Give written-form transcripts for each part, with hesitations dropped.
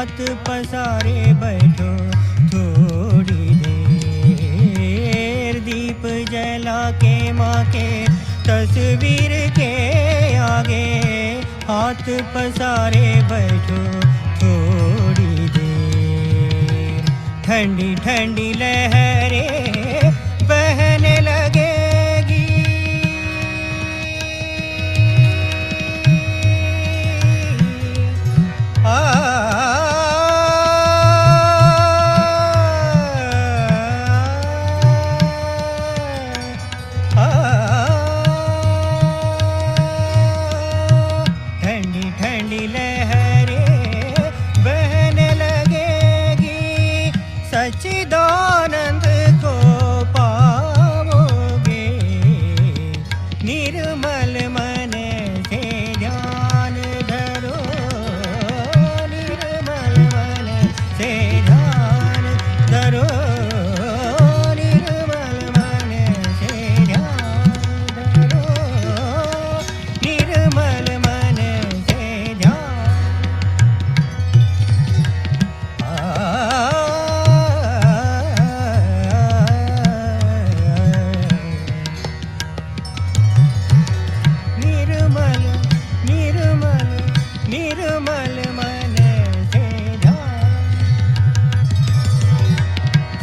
हाथ पसारे बैठो थोड़ी देर। दीप जला के माँ के तस्वीर के आगे हाथ पसारे बैठो थोड़ी देर। ठंडी ठंडी लहरें बहने लगेगी, ठंडी ठंडी लहरें बहने लगेगी। सच्चिदानंद को पाओगे, निर्मल मन से ध्यान धरो, निर्मल मन से ध्यान धरो, निर्मल मन से ध्यान धरो, निर्मल मन से ध्यान। निर्मल निर्मल निर्मल मन से ध्यान।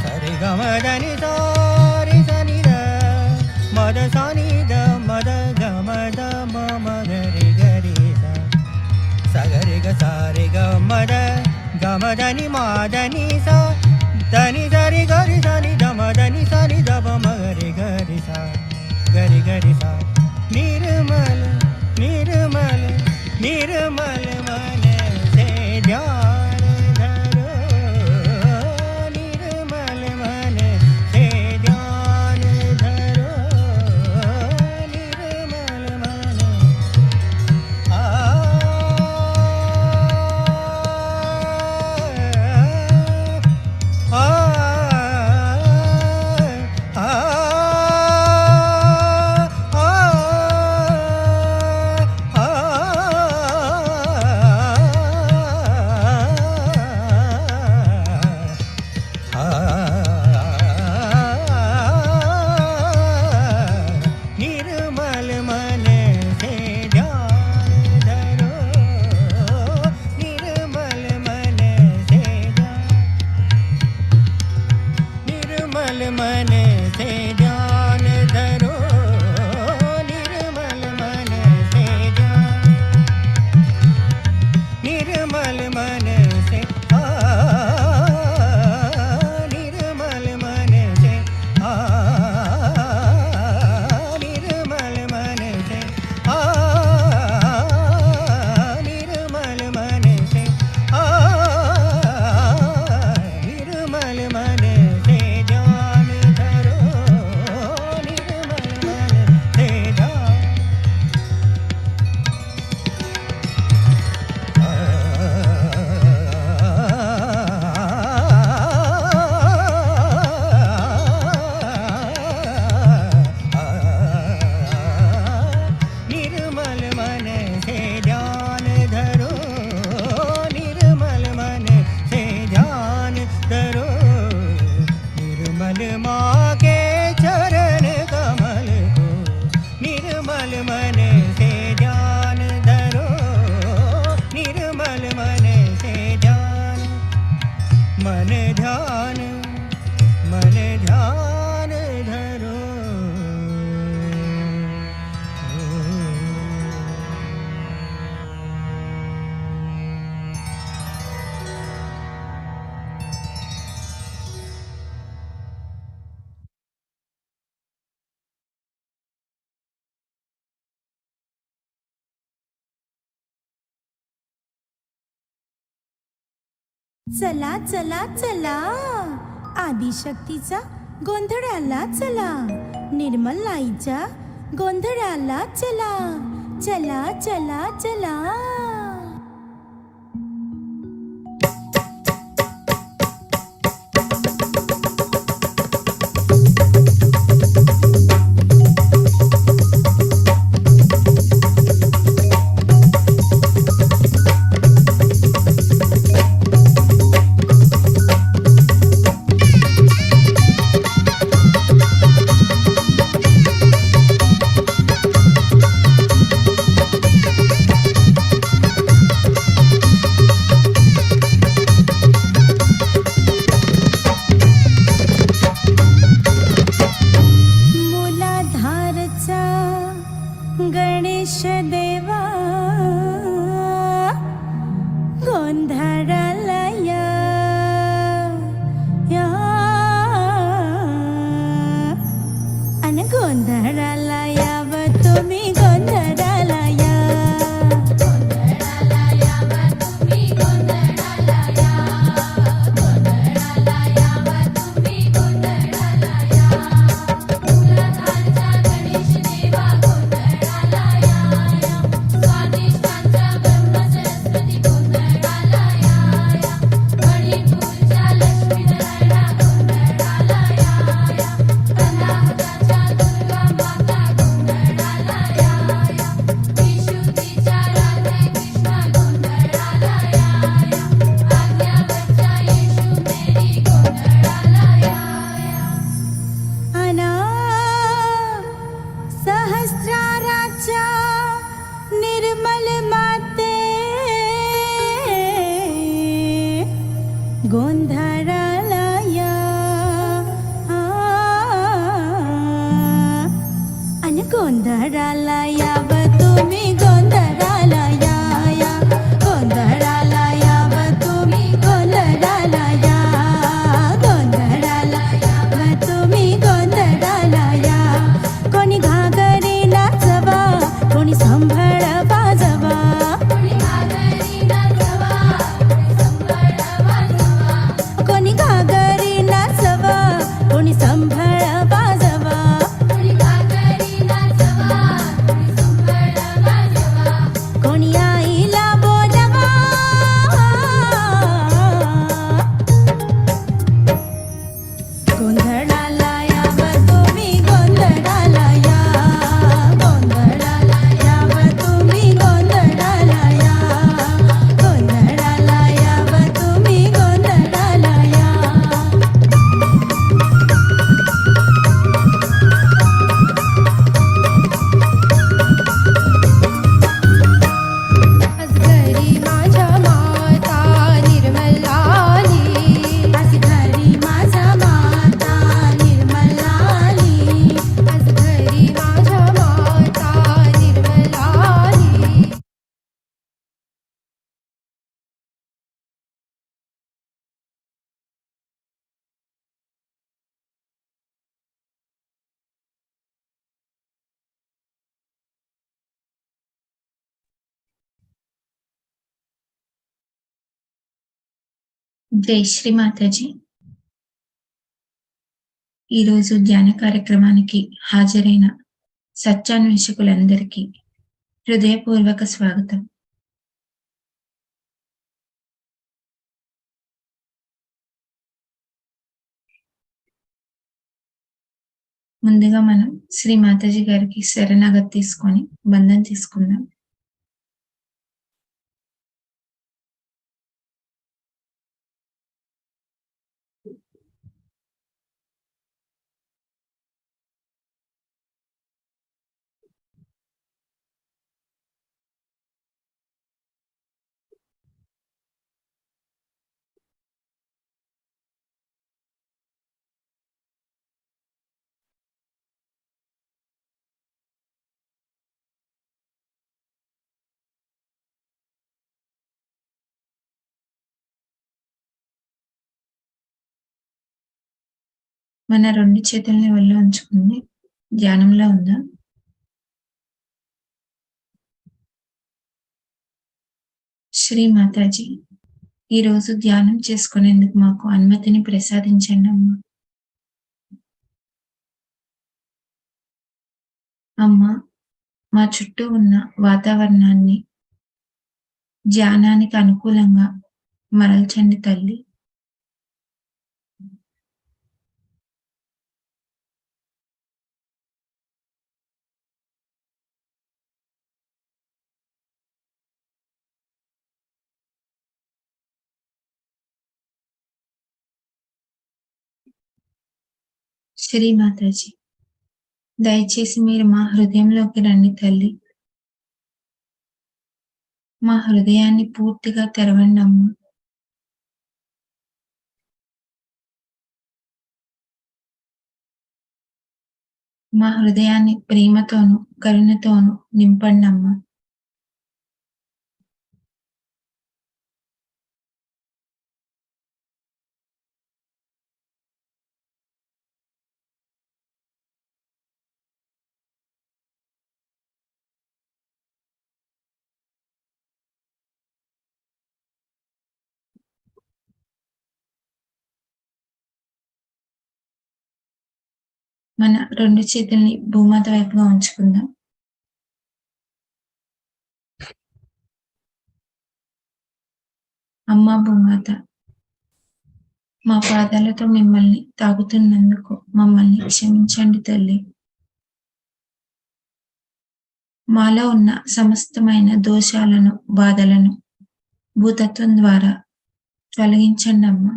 सरि ग म ध नि सा रि सा नि ध म ध सा नि ध म ध ग म ध म म ग रि ग रि सा। सा ग रि ग सा रि ग म ध ग म ध नि म ध नि सा ध नि ध रि ग रि सा नि ध म ध नि सा नि ध प म ग रि ग रि सा ग रि ग रि सा। निर्मल निर्मल निर्मल मन से ध्यान धरो, निर्मल मन से ध्यान धरो, निर्मल मन। आ निर्मल मन से ध्यान धरो, निर्मल मन से निर्मल मन से ध्यान धरो, निर्मल मन से ध्यान, निर्मल मन से निर्मल मन से निर्मल मन से निर्मल मन से निर्मल मन से ध्यान धरो, निर्मल मन से ध्यान। निर्मल मन से ध्यान धरो, निर्मल मन से ध्यान धरो। निर्मल माँ के चरण कमल को निर्मल मन से ध्यान धरो, निर्मल मन से ध्यान। मन ध्यान मन ध्यान धरो। चला चला चला, आदिशक्तीचा गोंधळाला चला, निर्मल आईच्या गोंधळाला चला, चला चला चला। गोंधळाला या अन गोंधळाला याव तुम्ही गोंधळाला या गोंधळाला याव तुम्ही गोंधळाला या गोंधळाला याव तुम्ही गोंधळाला या कोणी घागरी नाचवा कोणी संभळ वाजवा कोणी घागरी नाचवा कोणी संभळ वाजवा कोणी आईला बोलवा गोंधळाला याव तुम्ही गोंधळाला या गोंधळाला याव तुम्ही गोंधळाला या गोंधळाला याव तुम्ही गोंधळाला या आज घरी माझ्या माता निर्मल आली आज घरी माझ्या माता निर्मल आली आज घरी माझ्या माता निर्मल आली జై శ్రీ మాతాజీ. ఈరోజు ధ్యాన కార్యక్రమానికి హాజరైన సత్యాన్వేషకులందరికీ హృదయపూర్వక స్వాగతం. ముందుగా మనం శ్రీ మాతాజీ గారికి శరణాగతి తీసుకొని బంధం తీసుకుందాం. మన రెండు చేతుల్ని ఒళ్ళో ఉంచుకుని ధ్యానంలో ఉందాం. శ్రీ మాతాజీ, ఈరోజు ధ్యానం చేసుకునేందుకు మాకు అనుమతిని ప్రసాదించండి అమ్మా. అమ్మా, మా చుట్టూ ఉన్న వాతావరణాన్ని ధ్యానానికి అనుకూలంగా మరల్చండి తల్లి. శ్రీ మాతాజీ, దయచేసి మీరు మా హృదయంలోకి రండి తల్లి. మా హృదయాన్ని పూర్తిగా తెరవండి అమ్మా. మా హృదయాన్ని ప్రేమతోను కరుణతోను నింపండి అమ్మా. మన రెండు చేతుల్ని భూమాత వైపుగా ఉంచుకుందాం. అమ్మా భూమాత, మా పాదాలతో మిమ్మల్ని తాకుతున్నందుకు మమ్మల్ని క్షమించండి తల్లి. మాలో ఉన్న సమస్తమైన దోషాలను బాధలను భూతత్వం ద్వారా తొలగించండి అమ్మా.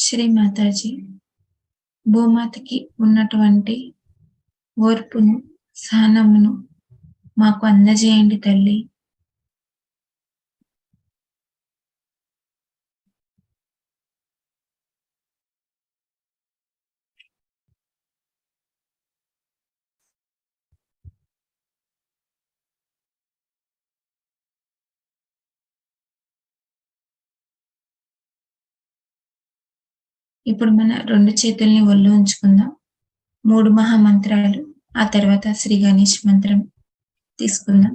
శ్రీ మాతాజీ, భూమాతకి ఉన్నటువంటి ఓర్పును, సహనమును మాకు అందజేయండి తల్లి. ఇప్పుడు మన 2 చేతుల్ని ఒళ్ళో ఉంచుకుందాం. 3 మహామంత్రాలు, ఆ తర్వాత శ్రీ గణేష్ మంత్రం తీసుకుందాం.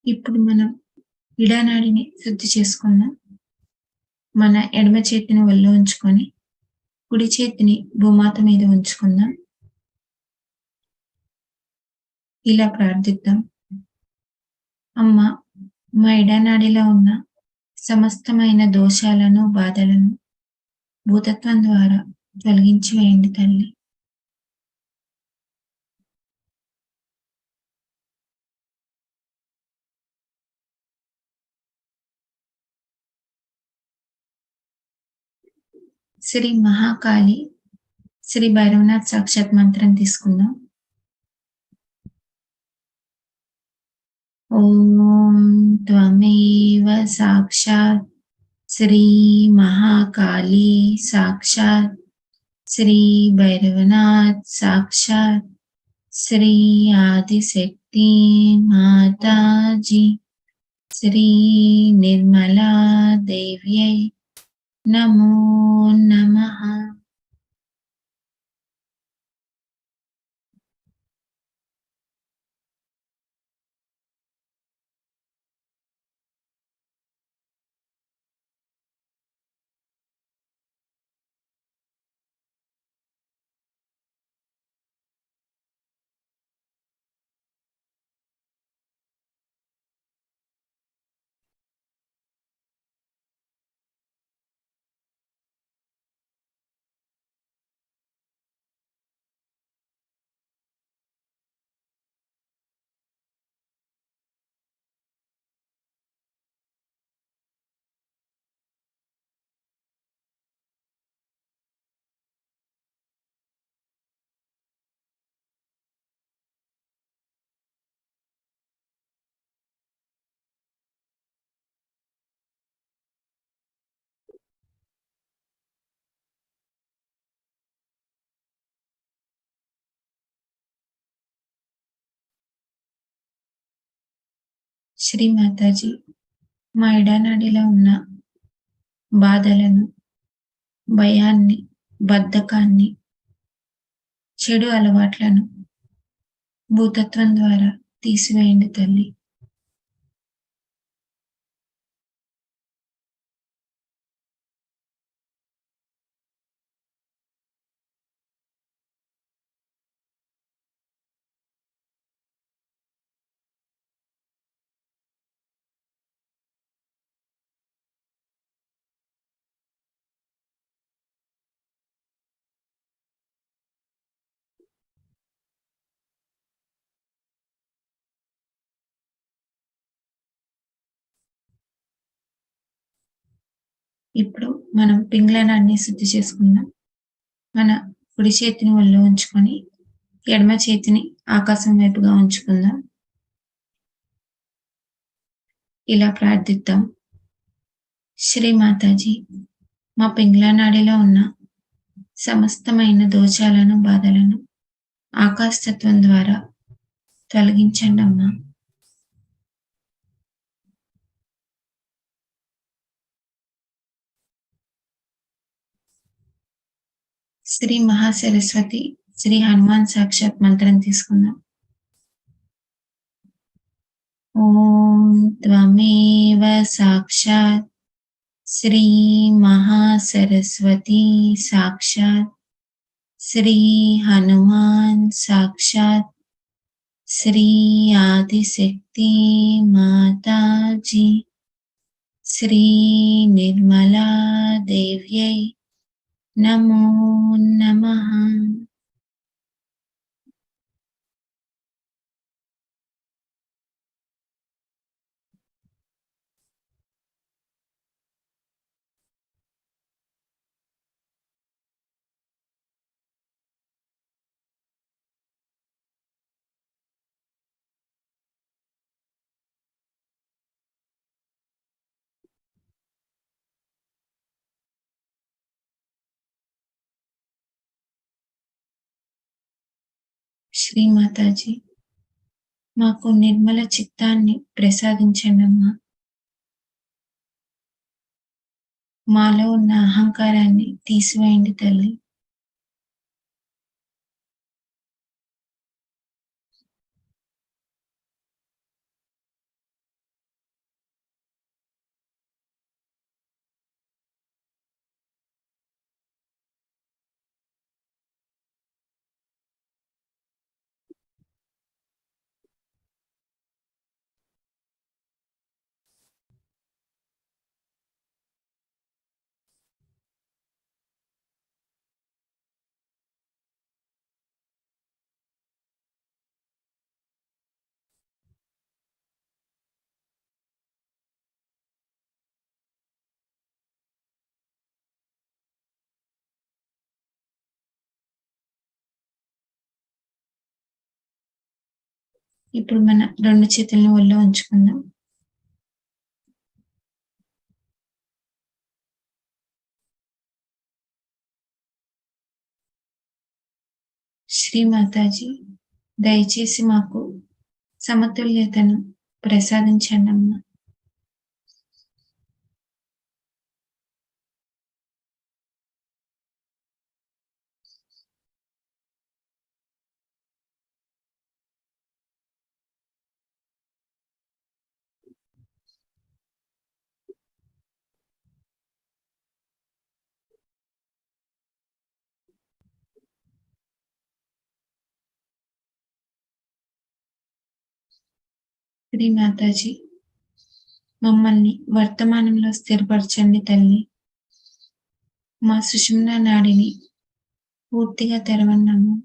ఇప్పుడు మనం ఇడానాడిని శుద్ధి చేసుకుందాం. మన ఎడమ చేతిని ఒళ్ళో ఉంచుకొని, కుడి చేతిని భూమాత మీద ఉంచుకుందాం. ఇలా ప్రార్థిద్దాం. అమ్మా, మా ఇడానాడిలో ఉన్న సమస్తమైన దోషాలను, బాధలను భూతత్వం ద్వారా తొలగించి వేయండి తల్లి. శ్రీ మహాకాళి, శ్రీ భైరవనాథ్ సాక్షాత్ మంత్రం తీసుకుందాం. ఓం త్వమేవ సాక్షాత్ శ్రీ మహాకాళి సాక్షాత్ శ్రీ భైరవనాథ్ సాక్షాత్ శ్రీ ఆదిశక్తి మాతాజీ శ్రీ నిర్మలా దేవ్యై నమో నమః. శ్రీ మాతాజీ, మా ఇడానాడిలో ఉన్న బాధలను, భయాన్ని, బద్ధకాన్ని, చెడు అలవాట్లను భూతత్వం ద్వారా తీసివేయండి తల్లి. ఇప్పుడు మనం పింగళనాడిని శుద్ధి చేసుకుందాం. మన కుడి చేతిని ఒళ్ళో ఉంచుకొని, ఎడమ చేతిని ఆకాశం వైపుగా ఉంచుకుందాం. ఇలా ప్రార్థిద్దాం. శ్రీ మాతాజీ, మా పింగళనాడిలో ఉన్న సమస్తమైన దోషాలను, బాధలను ఆకాశతత్వం ద్వారా తొలగించండి అమ్మా. శ్రీ మహాసరస్వతి, శ్రీ హనుమాన్ సాక్షాత్ మంత్రం తీసుకుందాం. ఓం త్వమేవ సాక్షాత్ శ్రీ మహాసరస్వతి సాక్షాత్ శ్రీ హనుమాన్ సాక్షాత్ శ్రీ ఆదిశక్తి మాతాజీ శ్రీ నిర్మలా దేవ్యై నమో నమః. శ్రీ మాతాజీ, మాకు నిర్మల చిత్తాన్ని ప్రసాదించండమ్మా. మాలో ఉన్న అహంకారాన్ని తీసివేయండి తల్లి. ఇప్పుడు మన 2 చేతుల్ని ఒళ్ళో ఉంచుకుందాం. శ్రీ మాతాజీ, దయచేసి మాకు సమతుల్యతను ప్రసాదించండమ్మా. శ్రీ మాతాజీ, మమ్మల్ని వర్తమానంలో స్థిరపరచండి తల్లి. మా సుషుమ్నా నాడిని పూర్తిగా తెరవండమ్మా.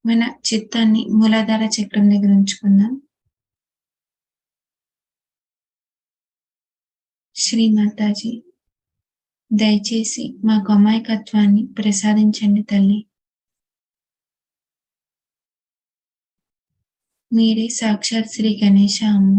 మన చిత్తాన్ని మూలాధార చక్రం దగ్గర ఉంచుకుందాం. శ్రీ మాతాజీ, దయచేసి మాకు అమాయకత్వాన్ని ప్రసాదించండి తల్లి. మీరే సాక్షాత్ శ్రీ గణేశ అమ్మ.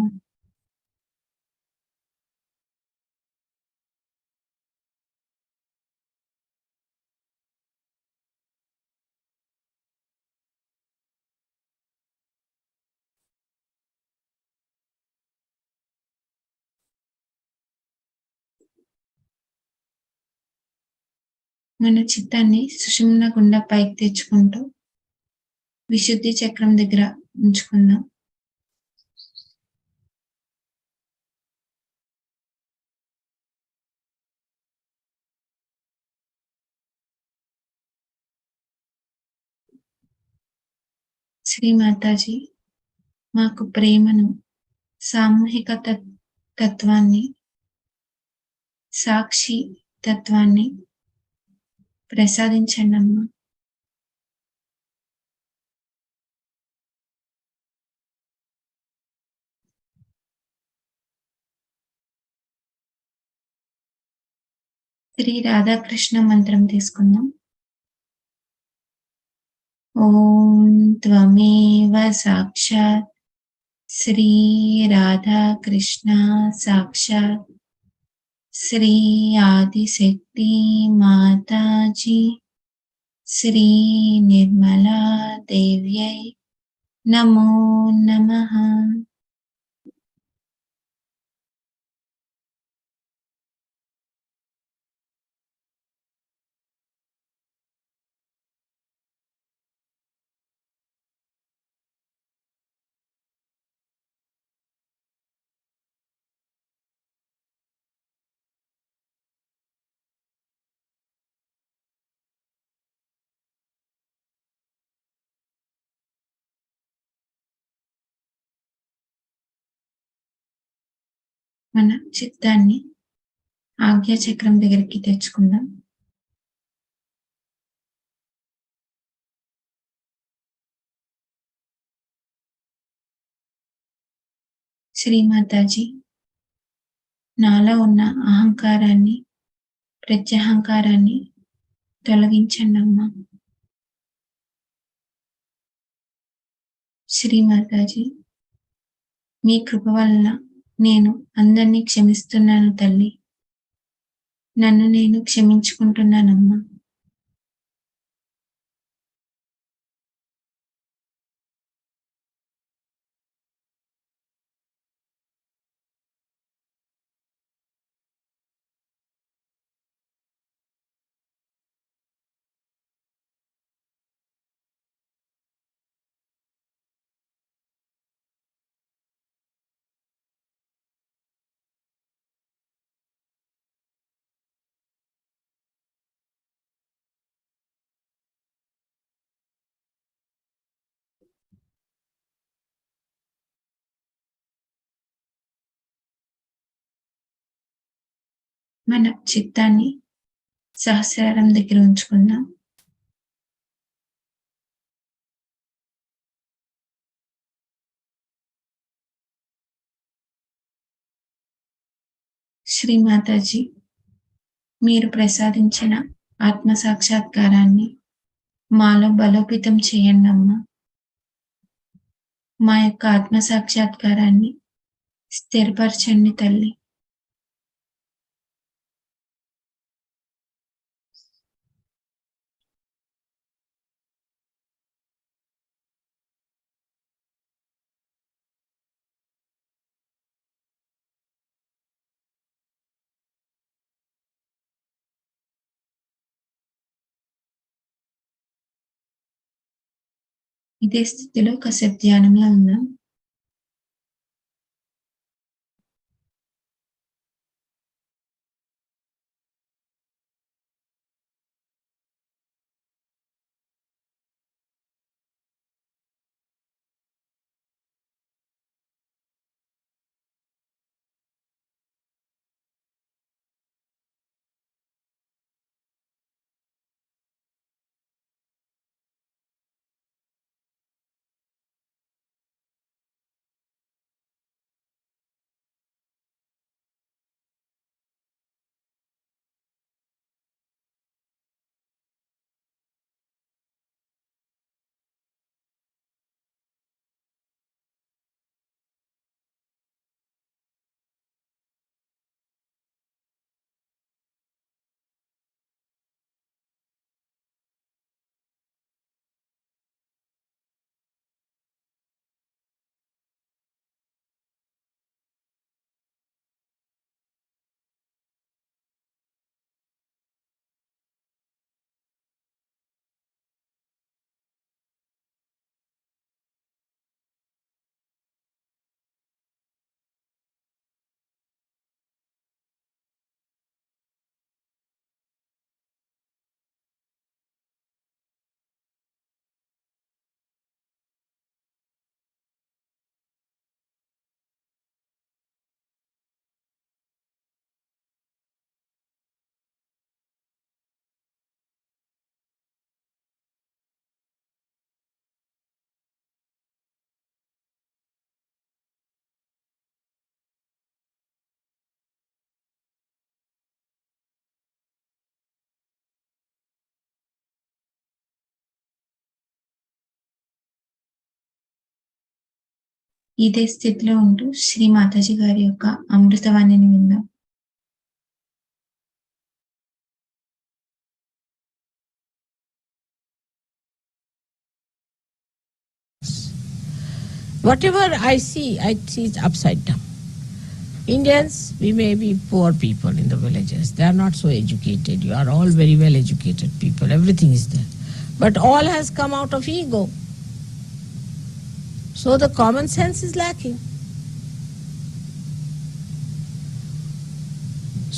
మన చిత్తాన్ని సుషుమ్న గుండా పైకి తెచ్చుకుంటూ విశుద్ధి చక్రం దగ్గర ఉంచుకుందాం. శ్రీ మాతాజీ, మాకు ప్రేమను, సామూహిక తత్వాన్ని, సాక్షి తత్వాన్ని ప్రసాదించండమ్మా. శ్రీ రాధాకృష్ణ మంత్రం తీసుకుందాం. ఓం త్వమేవ సాక్షాత్ శ్రీ రాధాకృష్ణ సాక్షాత్ శ్రీ ఆదిశక్తి మాతాజీ శ్రీ నిర్మలా దేవ్యై నమో నమః. మన చిత్తాన్ని ఆజ్ఞాచక్రం దగ్గరికి తెచ్చుకుందాం. శ్రీ మాతాజీ, నాలో ఉన్న అహంకారాన్ని, ప్రత్యహంకారాన్ని తొలగించండి అమ్మా. శ్రీ మాతాజీ, మీ కృప వలన నేను అందరినీ క్షమిస్తున్నాను తల్లి. నన్ను నేను క్షమించుకుంటున్నానమ్మా. మన చిత్తాన్ని సహస్రారం దగ్గర ఉంచుకుందాం. శ్రీ మాతాజీ, మీరు ప్రసాదించిన ఆత్మ సాక్షాత్కారాన్ని మాలో బలోపేతం చేయండి అమ్మా. మా యొక్క ఆత్మ సాక్షాత్కారాన్ని స్థిరపరచండి తల్లి. ఇదే స్థితిలో కాసేపు ధ్యానంలో ఉందాం. ఇదే స్థితిలో ఉంటూ శ్రీ మాతాజీ గారి యొక్క అమృతవాణిని విందాం. Whatever I see it upside down. Indians, we may be poor people in the villages. They are not so educated. You are all very well educated people. Everything is there. But all has come out of ego. So the common sense is lacking.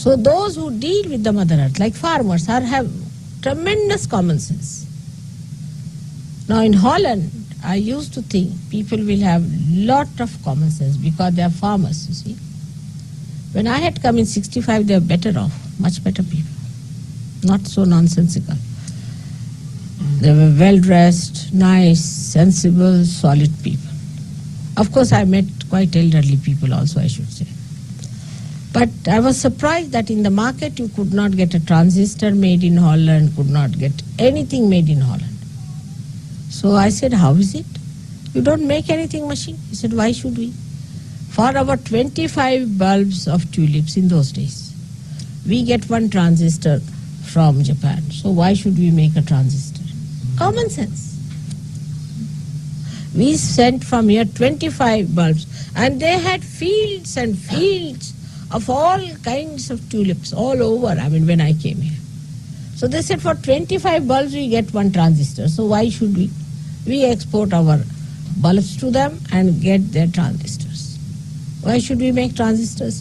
So those who deal with the Mother Earth, like farmers, have tremendous common sense. Now in Holland, I used to think people will have lot of common sense because they are farmers, you see. When I had come in 65, they are better off, much better people, not so nonsensical. They were well-dressed, nice, sensible, solid people. Of course, I met quite elderly people also, I should say. But I was surprised that in the market you could not get a transistor made in Holland, could not get anything made in Holland. So I said, how is it? You don't make anything machine? He said, why should we? For our 25 bulbs of tulips in those days, we get one transistor from Japan. So why should we make a transistor? Common sense. We sent from here 25 bulbs and they had fields and fields of all kinds of tulips all over, when I came here. So they said for 25 bulbs we get one transistor. So why should we? We export our bulbs to them and get their transistors. Why should we make transistors?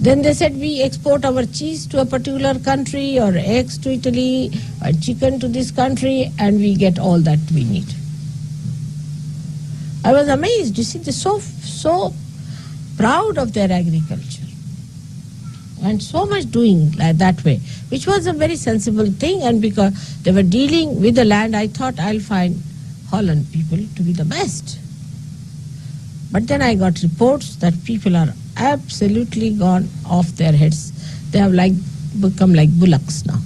Then they said we export our cheese to a particular country or eggs to Italy or chicken to this country and we get all that we need. I was amazed. You see, they're so proud of their agriculture. And so much doing like that way, which was a very sensible thing, and because they were dealing with the land, I thought I'll find Holland people to be the best. But then I got reports that people are absolutely gone off their heads. They have become like bullocks now.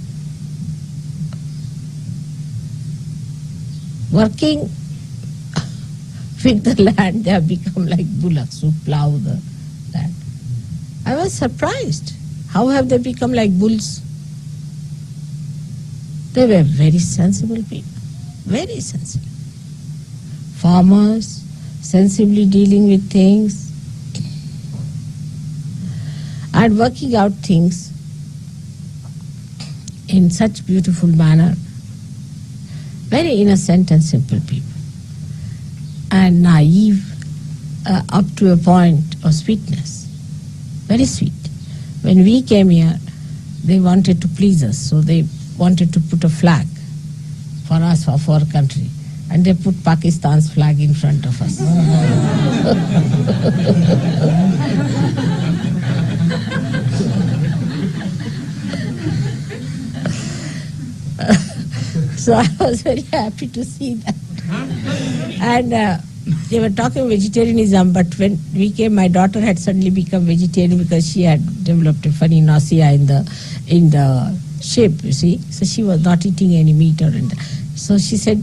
Working with the land, they have become like bullocks who plow the land. I was surprised. How have they become like bulls? They were very sensible people, very sensible. Farmers, sensibly dealing with things and working out things in such beautiful manner. Very innocent and simple people. And naive up to a point of sweetness. Very sweet. When we came here, they wanted to please us, so they wanted to put a flag for us, of our country. And they put Pakistan's flag in front of us. So I was very happy to see that. And they were talking vegetarianism, but when we came, my daughter had suddenly become vegetarian because she had developed a funny nausea in the ship, you see. So she was not eating any meat or anything. So she said,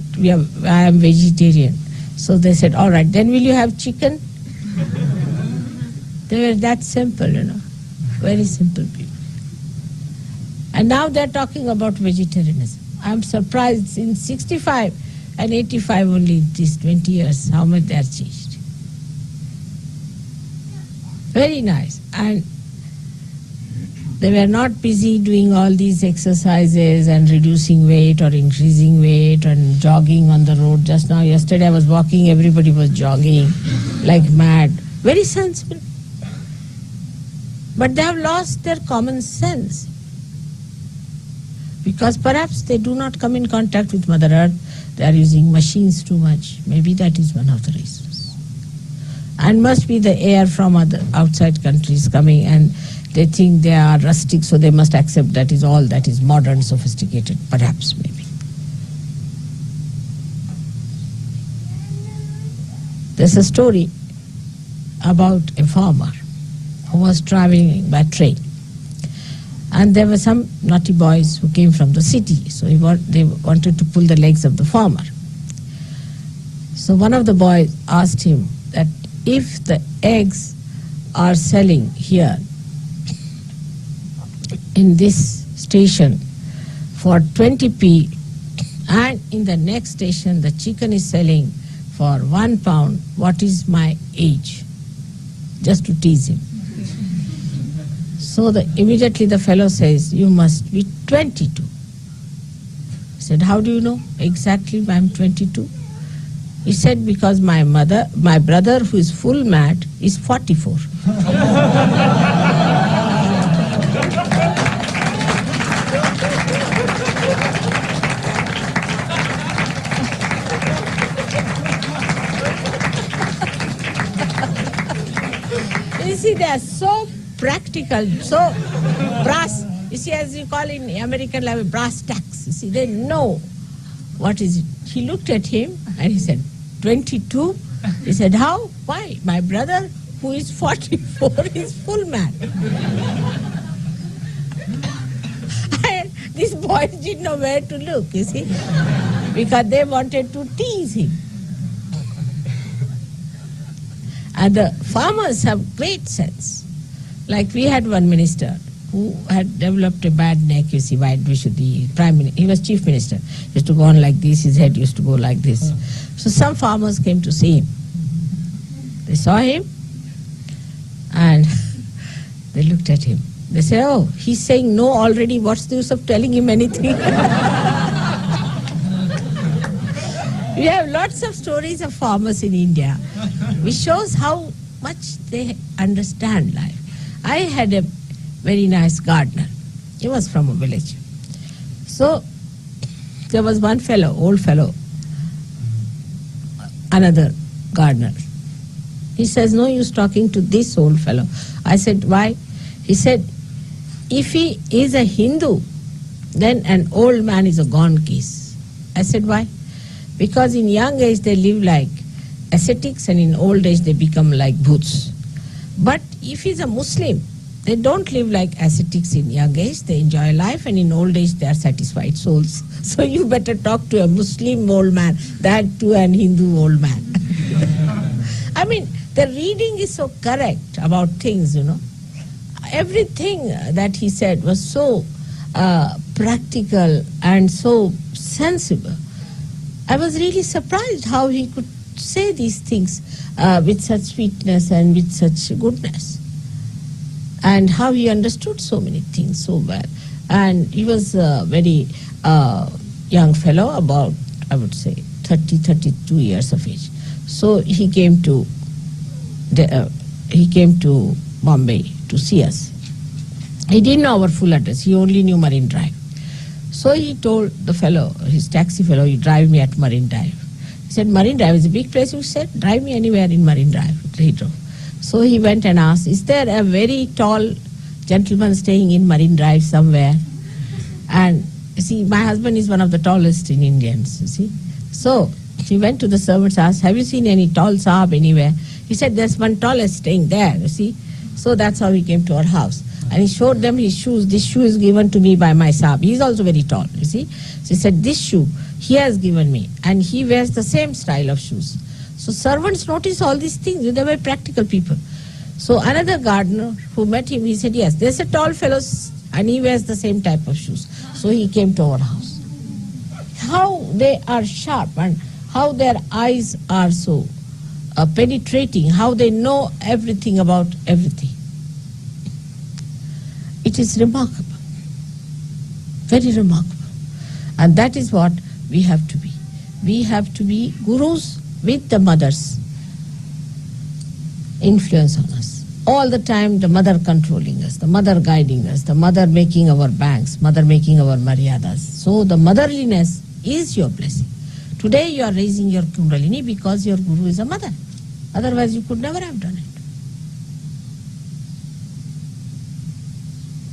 I am vegetarian. So they said, all right, then will you have chicken? They were that simple, very simple people. And now they're talking about vegetarianism. I'm surprised in 65 and 85 only these 20 years, how much they are changed. Very nice. And they were not busy doing all these exercises and reducing weight or increasing weight and jogging on the road. Just now, yesterday I was walking, everybody was jogging like mad. Very sensible. But they have lost their common sense. Because perhaps they do not come in contact with Mother Earth. They are using machines too much. Maybe that is one of the reasons. And must be the air from other outside countries coming, and they think they are rustic, so they must accept that is all that is modern, sophisticated. Perhaps, maybe. There's a story about a farmer who was traveling by train. And there were some naughty boys who came from the city, so they wanted to pull the legs of the farmer. So one of the boys asked him that if the eggs are selling here in this station for 20p, and in the next station the chicken is selling for £1, what is my age? Just to tease him. So immediately the fellow says, you must be 22. He said, how do you know? Exactly, I'm 22. He said, because my brother who is full mad is 44. You see, they are so practical, so brass. You see, as you call in American level, brass tacks. You see, they know what is it. He looked at him and he said, 22? He said, how? Why? My brother, who is 44, is full mad. And these boys didn't know where to look, you see, because they wanted to tease him. And the farmers have great sense. Like we had one minister who had developed a bad neck, you see, he was chief minister. He used to go on like this, his head used to go like this. So some farmers came to see him. They saw him and they looked at him. They said, oh, he's saying no already, what's the use of telling him anything? We have lots of stories of farmers in India, which shows how much they understand life. I had a very nice gardener. He was from a village. So there was one fellow, old fellow, another gardener. He says, no use talking to this old fellow. I said, why? He said, if he is a Hindu, then an old man is a gone case. I said, why? Because in young age they live like ascetics and in old age they become like bhoots. But if he's a Muslim, they don't live like ascetics in young age. They enjoy life and in old age they are satisfied souls. So you better talk to a Muslim old man than to an Hindu old man. I mean, the reading is so correct about things, you know. Everything that he said was so practical and so sensible. I was really surprised how he could say these things with such sweetness and with such goodness, and how he understood so many things so well. And he was a very young fellow, about, I would say, 30, 32 years of age. So he came to Bombay to see us. He didn't know our full address. He only knew Marine Drive. So he told the fellow, his taxi fellow, you drive me at Marine Drive. He said, Marine Drive is a big place. We said, drive me anywhere in Marine Drive. He drove. So he went and asked, is there a very tall gentleman staying in Marine Drive somewhere? And you see, my husband is one of the tallest in Indians, you see. So he went to the servants, asked, have you seen any tall Saab anywhere? He said, there's one tallest staying there, you see. So that's how he came to our house. And he showed them his shoes. This shoe is given to me by my Saab. He's also very tall, you see. So he said, this shoe he has given me. And he wears the same style of shoes. So servants notice all these things. They were very practical people. So another gardener who met him, he said, yes, there's a tall fellow and he wears the same type of shoes. So he came to our house. How they are sharp and how their eyes are so penetrating, how they know everything about everything. It is remarkable, very remarkable. And that is what we have to be. We have to be gurus with the mother's influence on us. All the time the mother controlling us, the mother guiding us, the mother making our banks, mother making our maryadas. So the motherliness is your blessing. Today you are raising your kundalini because your guru is a mother. Otherwise you could never have done it.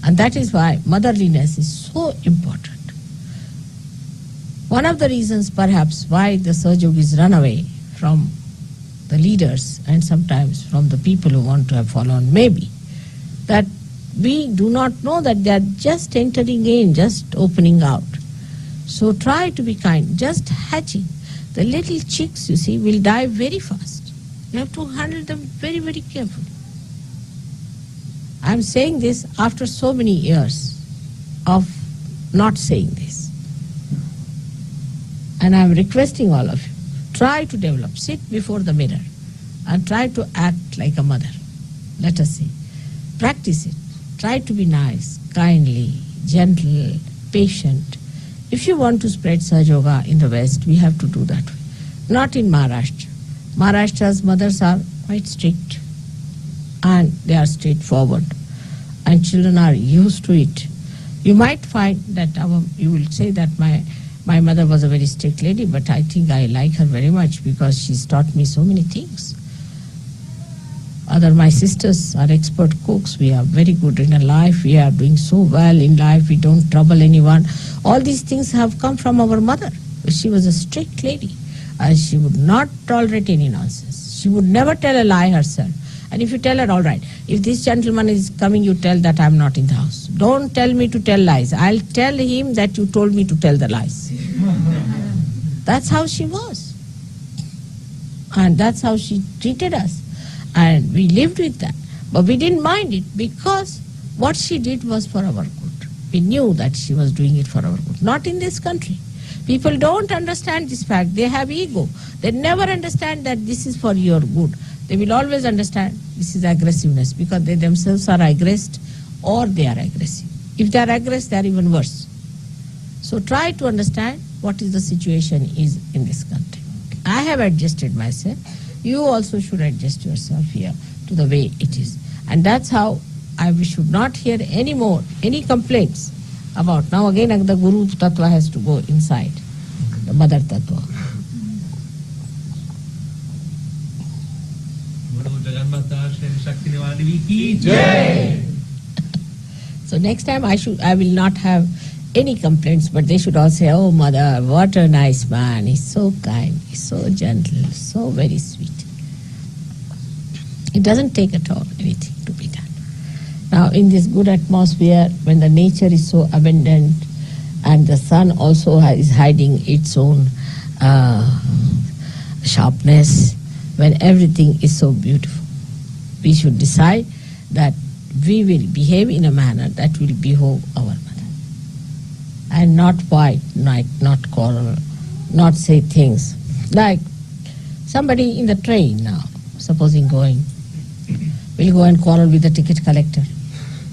And that is why motherliness is so important. One of the reasons perhaps why the Sahajogis run away from the leaders and sometimes from the people who want to have followed may be that we do not know that they are just entering in, just opening out. So try to be kind, just hatching. The little chicks, you see, will die very fast. You have to handle them very, very carefully. I am saying this after so many years of not saying this. And I am requesting all of you, try to develop, sit before the mirror and try to act like a mother. Let us see. Practice it. Try to be nice, kindly, gentle, patient. If you want to spread Sahaja Yoga in the West, we have to do that way. Not in Maharashtra. Maharashtra's mothers are quite strict and they are straightforward. And children are used to it. You might find that you will say that my mother was a very strict lady, but I think I like her very much because she's taught me so many things. My sisters are expert cooks. We are very good in life. We are doing so well in life. We don't trouble anyone. All these things have come from our mother. She was a strict lady. And she would not tolerate any nonsense. She would never tell a lie herself. And if you tell her, all right, if this gentleman is coming, you tell that I'm not in the house. Don't tell me to tell lies. I'll tell him that you told me to tell the lies. That's how she was. And that's how she treated us. And we lived with that. But we didn't mind it because what she did was for our good. We knew that she was doing it for our good. Not in this country. People don't understand this fact. They have ego. They never understand that this is for your good. They will always understand this is aggressiveness because they themselves are aggressed or they are aggressive. If they are aggressive, they are even worse. So try to understand what is the situation is in this country. I have adjusted myself. You also should adjust yourself here to the way it is. And that's how we should not hear any more, any complaints about. Now again the Guru Tattva has to go inside, the Mother Tattva. Guru Jai Mata Shakti Nivana Devi ki Jai. So next time I will not have any complaints, but they should all say, "Oh mother, what a nice man. He's so kind, he's so gentle, so very sweet." It doesn't take at all anything to be done. Now in this good atmosphere, when the nature is so abundant and the sun also is hiding its own sharpness, when everything is so beautiful, we should decide that we will behave in a manner that will behove our mother. And not fight, not quarrel, not say things. Like somebody in the train now, supposing will go and quarrel with the ticket collector.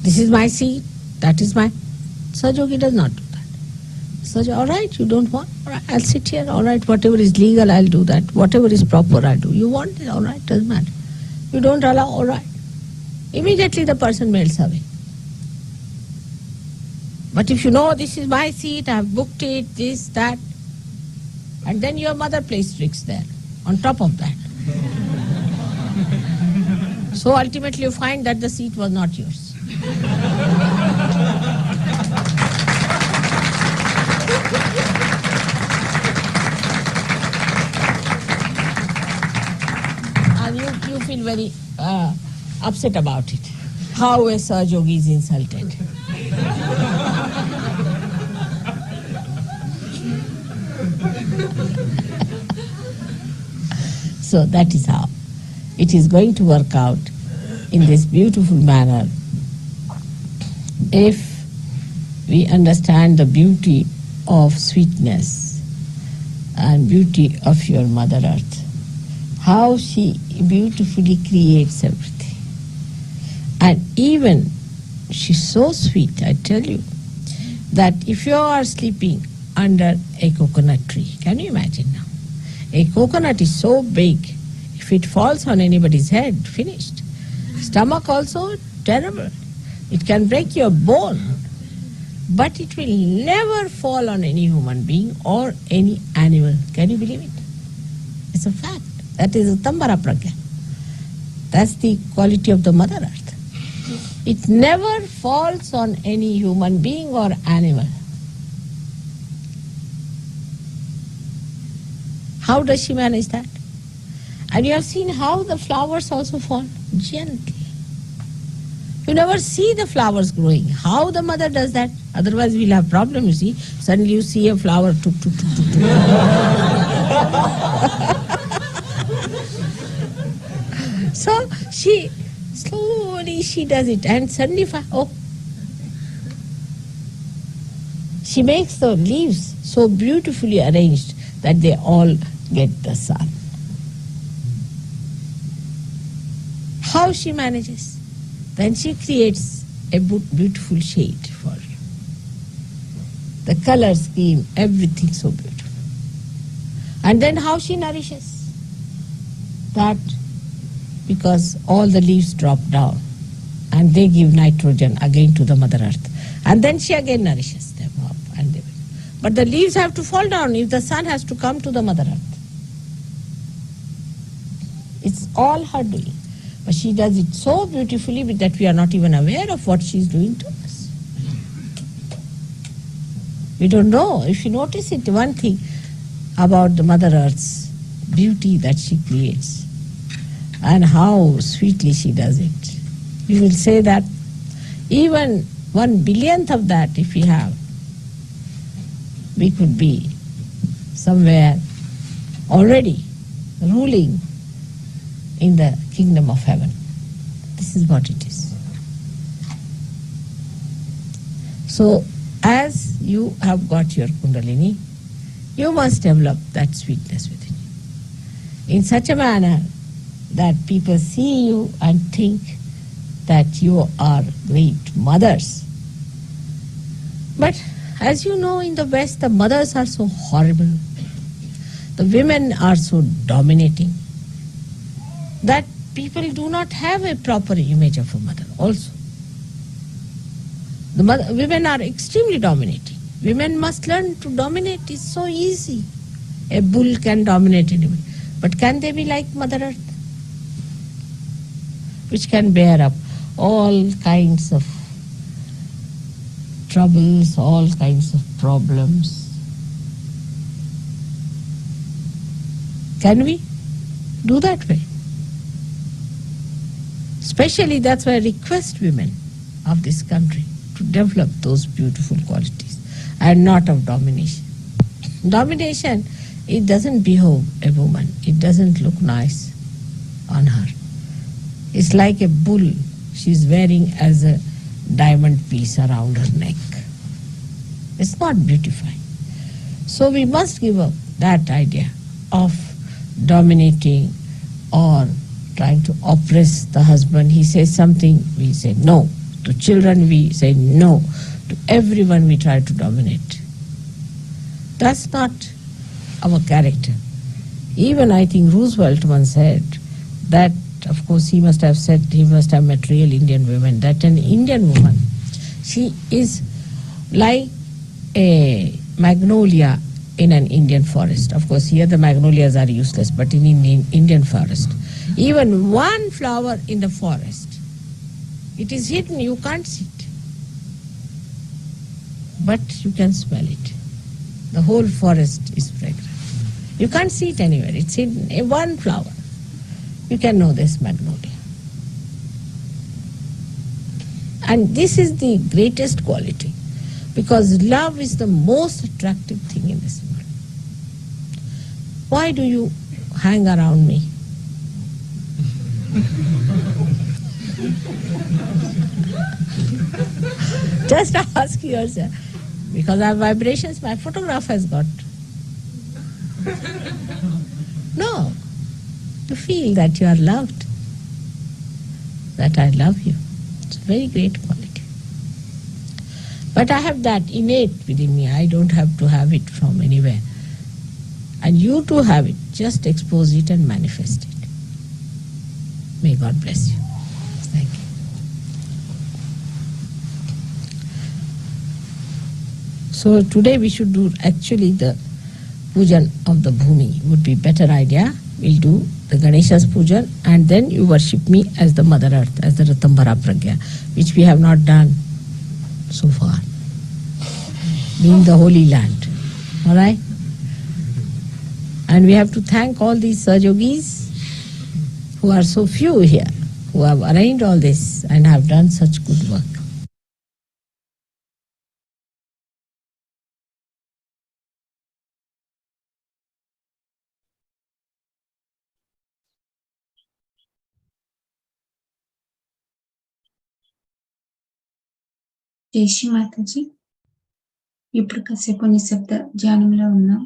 This is my seat, that is my... Sahaja does not do that. Sahaja, all right, you don't want, all right, I'll sit here, all right, whatever is legal, I'll do that. Whatever is proper, I'll do. You want it, all right, doesn't matter. You don't allow, all right. Immediately the person melts away. But if you know this is my seat, I have booked it, this, that, and then your mother plays tricks there, on top of that. So ultimately you find that the seat was not yours. And you feel very upset about it. How a Sahaja is insulted. So that is how it is going to work out in this beautiful manner if we understand the beauty of sweetness and beauty of your Mother Earth, how she beautifully creates everything. And even she's so sweet, I tell you, that if you are sleeping under a coconut tree, can you imagine now? A coconut is so big, if it falls on anybody's head, finished. Stomach also, terrible. It can break your bone, but it will never fall on any human being or any animal. Can you believe it? It's a fact. That is a Tambara Pragya. That's the quality of the Mother Earth. It never falls on any human being or animal. How does she manage that? And you have seen how the flowers also fall gently. You never see the flowers growing. How the mother does that? Otherwise we'll have problem, you see. Suddenly you see a flower, tuk, tuk, tuk, tuk, tuk. So she slowly does it, and suddenly, she makes the leaves so beautifully arranged that they all get the sun. How she manages? Then she creates a beautiful shade for you. The color scheme, everything so beautiful. And then how she nourishes? That because all the leaves drop down and they give nitrogen again to the Mother Earth. And then she again nourishes them up. But the leaves have to fall down if the sun has to come to the Mother Earth. It's all her doing. But she does it so beautifully that we are not even aware of what she's doing to us. We don't know. If you notice it, one thing about the Mother Earth's beauty that she creates and how sweetly she does it, you will say that even 1/1000th of that if we have, we could be somewhere already ruling in the kingdom of heaven. This is what it is. So, as you have got your Kundalini, you must develop that sweetness within you in such a manner that people see you and think that you are great mothers. But as you know, in the West, the mothers are so horrible. The women are so dominating that people do not have a proper image of a mother also. Women are extremely dominating. Women must learn to dominate. It's so easy. A bull can dominate anybody. But can they be like Mother Earth? which can bear up all kinds of troubles, all kinds of problems. Can we do that way? Especially that's why I request women of this country to develop those beautiful qualities and not of domination. Domination, it doesn't behove a woman. It doesn't look nice on her. It's like a bull she's wearing as a diamond piece around her neck. It's not beautifying. So we must give up that idea of dominating or trying to oppress the husband. He says something, we say no. To children, we say no. To everyone, we try to dominate. That's not our character. Even I think Roosevelt once said that, of course, he must have met real Indian women, that an Indian woman, she is like a magnolia in an Indian forest. Of course, here the magnolias are useless, but in Indian forest, even one flower in the forest, it is hidden, you can't see it. But you can smell it. The whole forest is fragrant. You can't see it anywhere, it's hidden. In one flower, you can know this magnolia. And this is the greatest quality, because love is the most attractive thing in this world. Why do you hang around me? Just ask yourself. Because our vibrations, my photograph has got. No. To feel that you are loved, that I love you. It's a very great quality. But I have that innate within me. I don't have to have it from anywhere. And you too have it. Just expose it and manifest it. May God bless you. Thank you. So today we should do actually the pujan of the Bhumi would be better idea. We'll do the Ganesha's pujan and then you worship me as the Mother Earth, as the Ratambara Pragya, which we have not done so far, being the Holy Land. All right? And we have to thank all these Sahajogis who are so few here, who have arranged all this and have done such good work. జై శ్రీ మాతాజీ. ఇప్పుడు కాసేపు నిశ్శబ్ద ధ్యానంలో ఉన్నాం.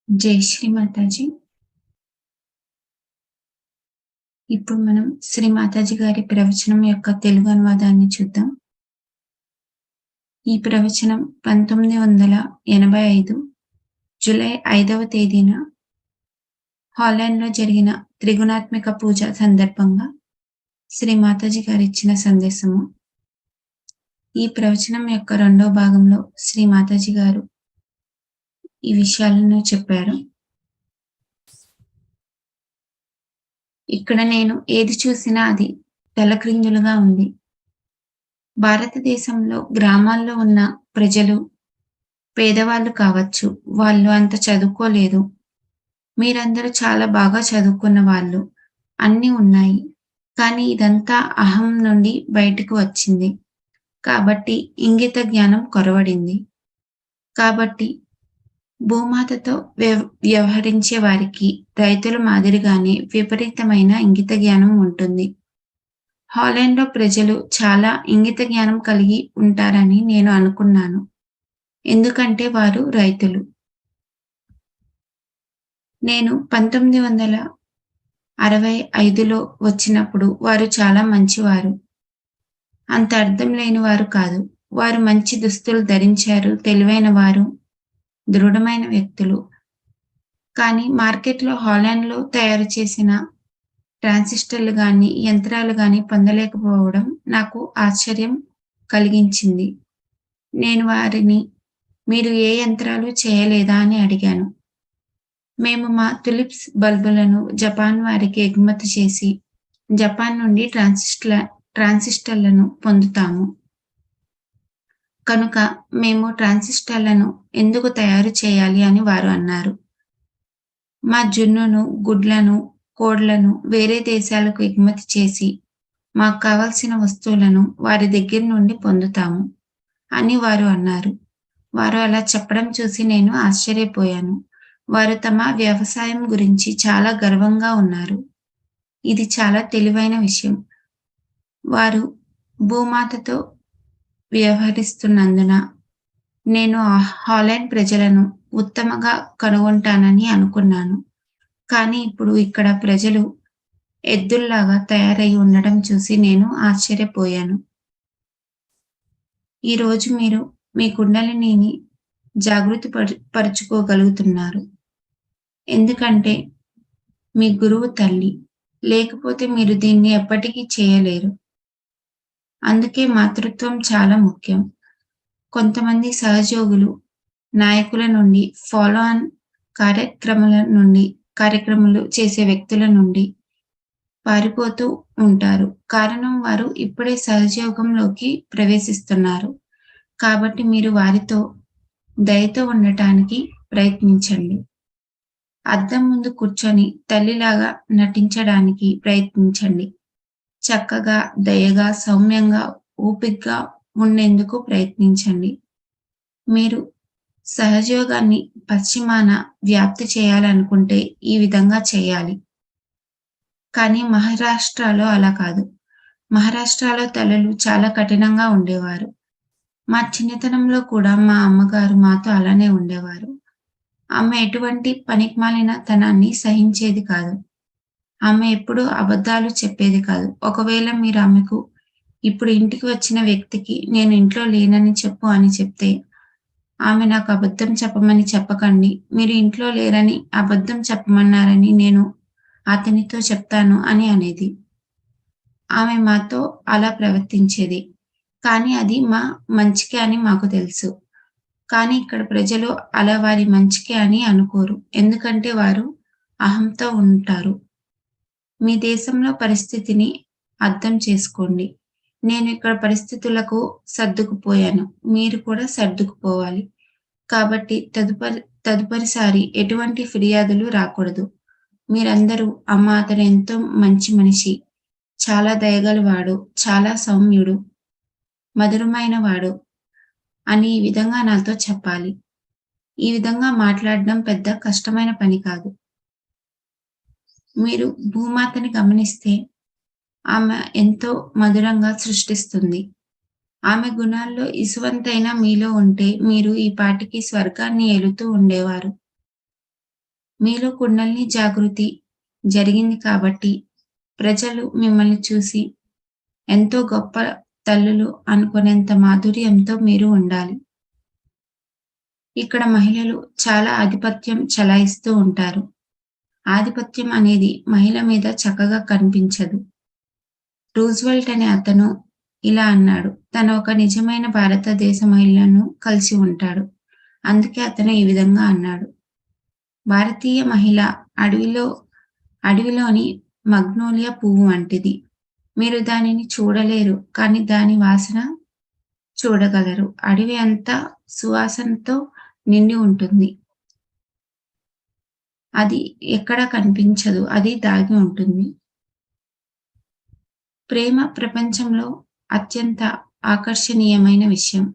జై శ్రీ మాతాజీ. ఇప్పుడు మనం శ్రీ మాతాజీ గారి ప్రవచనం యొక్క తెలుగు అనువాదాన్ని చూద్దాం. ఈ ప్రవచనం 1985 జూలై 5వ తేదీన హాలాండ్లో జరిగిన త్రిగుణాత్మిక పూజ సందర్భంగా శ్రీ మాతాజీ గారు ఇచ్చిన సందేశము. ఈ ప్రవచనం యొక్క 2వ భాగంలో శ్రీ మాతాజీ గారు ఈ విషయాలను చెప్పారు. ఇక్కడ నేను ఏది చూసినా అది తలక్రిందులుగా ఉంది. భారతదేశంలో గ్రామాల్లో ఉన్న ప్రజలు పేదవాళ్ళు కావచ్చు, వాళ్ళు అంత చదువుకోలేదు. మీరందరూ చాలా బాగా చదువుకున్న వాళ్ళు. అన్నీ ఉన్నాయి. కానీ ఇదంతా అహం నుండి బయటకు వచ్చింది. కాబట్టి ఇంగిత జ్ఞానం కొరవడింది. కాబట్టి భూమాతతో వ్యవహరించే వారికి రైతుల మాదిరిగానే విపరీతమైన ఇంగిత జ్ఞానం ఉంటుంది. హాలాండ్లో ప్రజలు చాలా ఇంగిత జ్ఞానం కలిగి ఉంటారని నేను అనుకున్నాను. ఎందుకంటే వారు రైతులు. నేను 1965లో వచ్చినప్పుడు వారు చాలా మంచివారు. అంత అర్థం లేని వారు కాదు. వారు మంచి దుస్తులు ధరించారు, తెలివైన వారు, దృఢమైన వ్యక్తులు. కానీ మార్కెట్లో హాలాండ్లో తయారు చేసిన ట్రాన్సిస్టర్లు గాని, యంత్రాలు గాని పొందలేకపోవడం నాకు ఆశ్చర్యం కలిగించింది. నేను వారిని మీరు ఏ యంత్రాలు చేయలేదా అని అడిగాను. మేము మా తులిప్స్ బల్బులను జపాన్ వారికి ఎగుమతి చేసి జపాన్ నుండి ట్రాన్సిస్టర్లను పొందుతాము. కనుక మేము ట్రాన్సిస్టర్లను ఎందుకు తయారు చేయాలి అని వారు అన్నారు. మా జున్నును, గుడ్లను, కోడ్లను వేరే దేశాలకు ఎగుమతి చేసి మాకు కావలసిన వస్తువులను వారి దగ్గర నుండి పొందుతాము అని వారు అన్నారు. వారు అలా చెప్పడం చూసి నేను ఆశ్చర్యపోయాను. వారు తమ వ్యవసాయం గురించి చాలా గర్వంగా ఉన్నారు. ఇది చాలా తెలివైన విషయం. వారు భూమాతతో వ్యవహరిస్తున్నందున నేను హాలాండ్ ప్రజలను ఉత్తమంగా కనుగొంటానని అనుకున్నాను. కానీ ఇప్పుడు ఇక్కడ ప్రజలు ఎద్దుల్లాగా తయారై ఉండడం చూసి నేను ఆశ్చర్యపోయాను. ఈరోజు మీరు మీ కుండలినిని జాగృతి పరుచుకోగలుగుతున్నారు. ఎందుకంటే మీ గురువు తల్లి. లేకపోతే మీరు దీన్ని ఎప్పటికీ చేయలేరు. అందుకే మాతృత్వం చాలా ముఖ్యం. కొంతమంది సహయోగులు నాయకుల నుండి, ఫాలో ఆన్ కార్యక్రమాలు చేసే వ్యక్తుల నుండి పారిపోతూ ఉంటారు. కారణం వారు ఇప్పుడే సహజయోగంలోకి ప్రవేశిస్తున్నారు. కాబట్టి మీరు వారితో దయతో ఉండటానికి ప్రయత్నించండి. అద్దం ముందు కూర్చొని తల్లిలాగా నటించడానికి ప్రయత్నించండి. చక్కగా, దయగా, సౌమ్యంగా, ఓపికగా ఉండేందుకు ప్రయత్నించండి. మీరు సహజయోగాన్ని పశ్చిమాన వ్యాప్తి చేయాలనుకుంటే ఈ విధంగా చేయాలి. కానీ మహారాష్ట్రలో అలా కాదు. మహారాష్ట్రలో తల్లులు చాలా కఠినంగా ఉండేవారు. మా చిన్నతనంలో కూడా మా అమ్మగారు మాతో అలానే ఉండేవారు. ఆమె ఎటువంటి పనికిమాలిన తనాన్ని సహించేది కాదు. ఆమె ఎప్పుడూ అబద్ధాలు చెప్పేది కాదు. ఒకవేళ మీరు ఆమెకు ఇప్పుడు ఇంటికి వచ్చిన వ్యక్తికి నేను ఇంట్లో లేనని చెప్పు అని చెప్తే ఆమె నాకు అబద్ధం చెప్పమని చెప్పకండి, మీరు ఇంట్లో లేరని అబద్ధం చెప్పమన్నారని నేను అతనితో చెప్తాను అని అనేది. ఆమె మాతో అలా ప్రవర్తించేది. కానీ అది మా మంచికే అని మాకు తెలుసు. కానీ ఇక్కడ ప్రజలు అలా వారి మంచికే అని అనుకోరు. ఎందుకంటే వారు అహంతో ఉంటారు. మీ దేశంలో పరిస్థితిని అర్థం చేసుకోండి. నేను ఇక్కడ పరిస్థితులకు సర్దుకుపోయాను. మీరు కూడా సర్దుకుపోవాలి. కాబట్టి తదుపరిసారి ఎటువంటి ఫిర్యాదులు రాకూడదు. మీరందరూ అమ్మ అతను ఎంతో మంచి మనిషి, చాలా దయగలవాడు, చాలా సౌమ్యుడు, మధురమైన వాడు అని ఈ విధంగా నాతో చెప్పాలి. ఈ విధంగా మాట్లాడడం పెద్ద కష్టమైన పని కాదు. మీరు భూమాతని గమనిస్తే ఆమె ఎంతో మధురంగా సృష్టిస్తుంది. ఆమె గుణాల్లో ఇసువంతైనా మీలో ఉంటే మీరు ఈ పాటికి స్వర్గాన్ని ఏలుతూ ఉండేవారు. మీలో కుండలిని జాగృతి జరిగింది కాబట్టి ప్రజలు మిమ్మల్ని చూసి ఎంతో గొప్ప తల్లులు అనుకునేంత మాధుర్యంతో మీరు ఉండాలి. ఇక్కడ మహిళలు చాలా ఆధిపత్యం చలాయిస్తూ ఉంటారు. ఆధిపత్యం అనేది మహిళ మీద చక్కగా కనిపించదు. రూజ్వెల్ట్ అనే అతను ఇలా అన్నాడు. తను ఒక నిజమైన భారతదేశ మహిళను కలిసి ఉంటాడు. అందుకే అతను ఈ విధంగా అన్నాడు. భారతీయ మహిళ అడవిలోని మగ్నోలియా పువ్వు వంటిది. మీరు దానిని చూడలేరు, కానీ దాని వాసన చూడగలరు. అడవి అంతా సువాసనతో నిండి ఉంటుంది. అది ఎక్కడా కనిపించదు. అది దాగి ఉంటుంది. ప్రేమ ప్రపంచంలో అత్యంత ఆకర్షణీయమైన విషయం.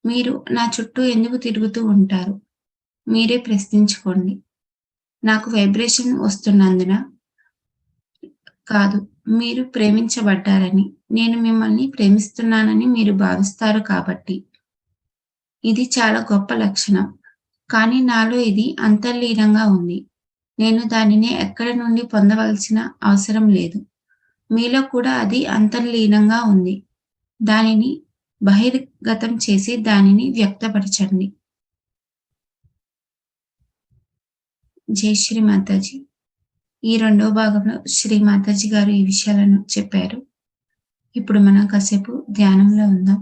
మీరు నా చుట్టూ ఎందుకు తిరుగుతూ ఉంటారు? మీరే ప్రశ్నించుకోండి. నాకు వైబ్రేషన్ వస్తున్నందున కాదు, మీరు ప్రేమించబడ్డారని, నేను మిమ్మల్ని ప్రేమిస్తున్నానని మీరు భావిస్తారు కాబట్టి. ఇది చాలా గొప్ప లక్షణం. కానీ నాలో ఇది అంతర్లీనంగా ఉంది. నేను దానిని ఎక్కడి నుండి పొందవలసిన అవసరం లేదు. మీలో కూడా అది అంతర్లీనంగా ఉంది. దానిని బహిర్గతం చేసి దానిని వ్యక్తపరచండి. జై శ్రీ మాతాజీ. ఈ రెండవ భాగంలో శ్రీ మాతాజీ గారు ఈ విషయాలను చెప్పారు. ఇప్పుడు మనం కాసేపు ధ్యానంలో ఉందాం.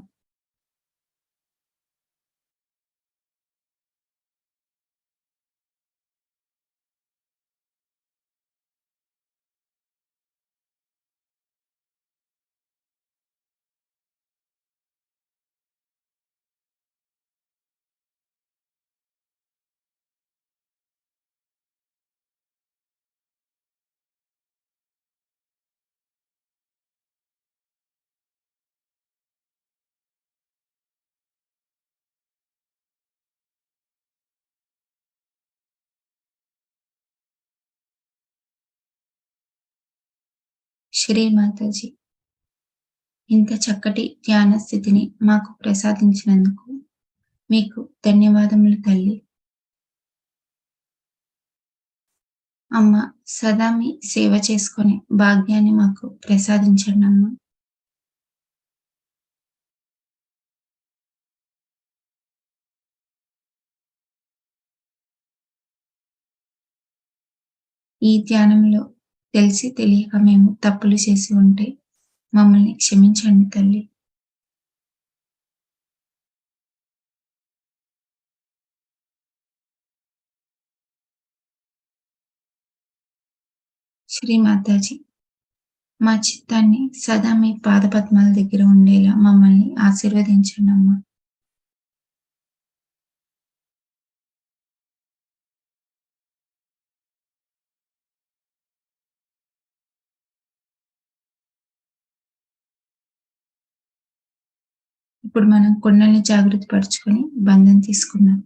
శ్రీ మాతాజీ, ఇంత చక్కటి ధ్యాన స్థితిని మాకు ప్రసాదించినందుకు మీకు ధన్యవాదములు తల్లి. అమ్మ, సదా మీ సేవ చేసుకునే భాగ్యాన్ని మాకు ప్రసాదించండి అమ్మ. ఈ ధ్యానంలో తెలిసి తెలియక మేము తప్పులు చేసి ఉంటే మమ్మల్ని క్షమించండి తల్లి. శ్రీ మాతాజీ, మా చిత్తాన్ని సదా మీ పాదపద్మాల దగ్గర ఉండేలా మమ్మల్ని ఆశీర్వదించండి అమ్మా. ఇప్పుడు మనం కుండల్ని జాగృతి పరుచుకొని బంధం తీసుకుందాం.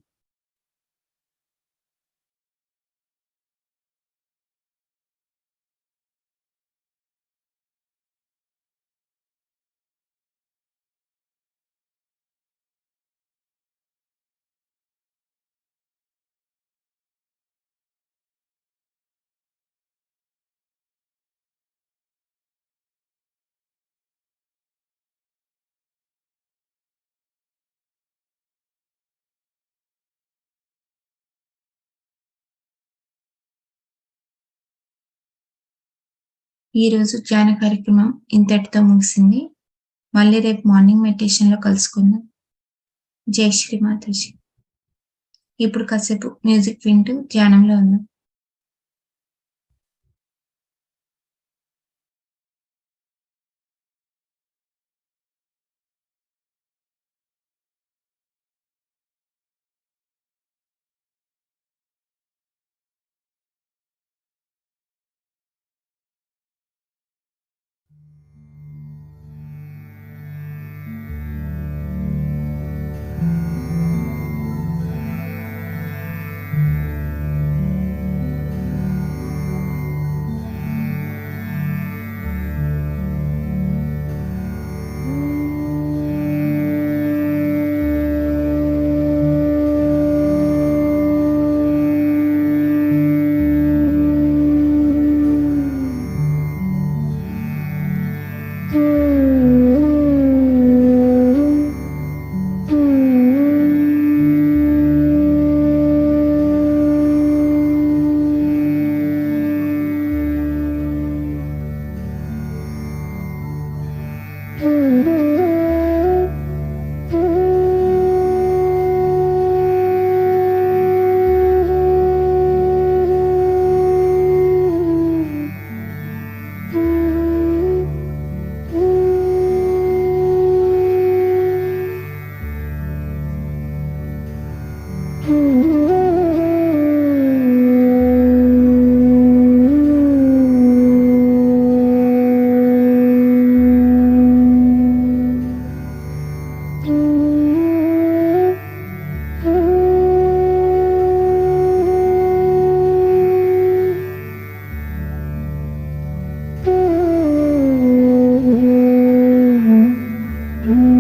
ఈ రోజు ధ్యాన కార్యక్రమం ఇంతటితో ముగిసింది. మళ్ళీ రేపు మార్నింగ్ మెడిటేషన్ లో కలుసుకుందాం. జై శ్రీ మాతాజీ. ఇప్పుడు కాసేపు మ్యూజిక్ వింటూ ధ్యానంలో ఉందాం.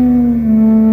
Om.